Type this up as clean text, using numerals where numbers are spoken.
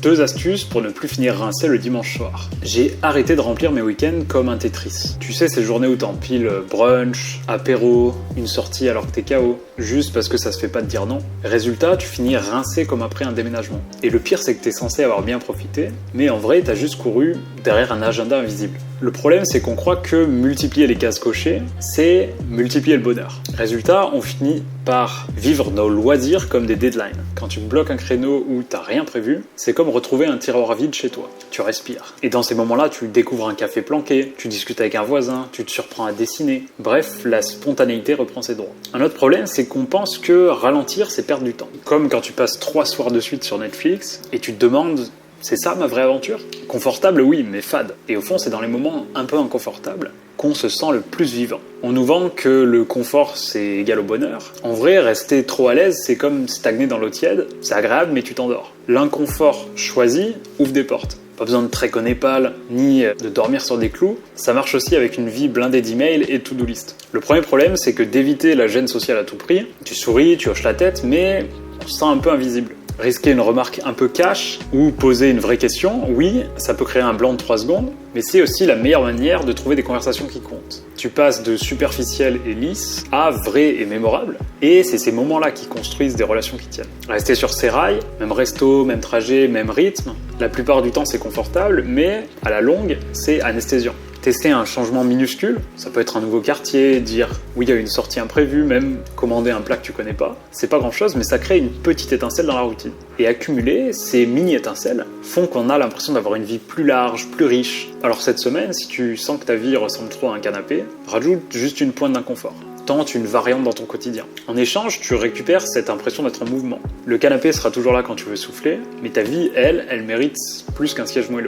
2 astuces pour ne plus finir rincé le dimanche soir. J'ai arrêté de remplir mes week-ends comme un Tetris. Tu sais, ces journées où t'empiles brunch, apéro, une sortie alors que t'es KO, juste parce que ça se fait pas de dire non. Résultat, tu finis rincé comme après un déménagement. Et le pire, c'est que t'es censé avoir bien profité, mais en vrai, t'as juste couru derrière un agenda invisible. Le problème, c'est qu'on croit que multiplier les cases cochées, c'est multiplier le bonheur. Résultat, on finit par vivre nos loisirs comme des deadlines. Quand tu bloques un créneau où t'as rien prévu, c'est comme retrouver un tiroir vide chez toi. Tu respires. Et dans ces moments-là, tu découvres un café planqué, tu discutes avec un voisin, tu te surprends à dessiner. Bref, la spontanéité reprend ses droits. Un autre problème, c'est qu'on pense que ralentir, c'est perdre du temps. Comme quand tu passes 3 soirs de suite sur Netflix et tu te demandes: c'est ça ma vraie aventure? Confortable, oui, mais fade. Et au fond, c'est dans les moments un peu inconfortables qu'on se sent le plus vivant. On nous vend que le confort, c'est égal au bonheur. En vrai, rester trop à l'aise, c'est comme stagner dans l'eau tiède. C'est agréable, mais tu t'endors. L'inconfort choisi ouvre des portes. Pas besoin de trek au Népal, ni de dormir sur des clous. Ça marche aussi avec une vie blindée d'emails et de to-do list. Le premier problème, c'est que d'éviter la gêne sociale à tout prix, tu souris, tu hoches la tête, mais on se sent un peu invisible. Risquer une remarque un peu cash ou poser une vraie question, oui, ça peut créer un blanc de 3 secondes, mais c'est aussi la meilleure manière de trouver des conversations qui comptent. Tu passes de superficiel et lisse à vrai et mémorable, et c'est ces moments-là qui construisent des relations qui tiennent. Rester sur ses rails, même resto, même trajet, même rythme, la plupart du temps c'est confortable, mais à la longue, c'est anesthésiant. Tester un changement minuscule, ça peut être un nouveau quartier, dire oui à une sortie imprévue, même commander un plat que tu connais pas. C'est pas grand chose, mais ça crée une petite étincelle dans la routine. Et accumuler ces mini-étincelles font qu'on a l'impression d'avoir une vie plus large, plus riche. Alors cette semaine, si tu sens que ta vie ressemble trop à un canapé, rajoute juste une pointe d'inconfort. Tente une variante dans ton quotidien. En échange, tu récupères cette impression d'être en mouvement. Le canapé sera toujours là quand tu veux souffler, mais ta vie, elle mérite plus qu'un siège moelleux.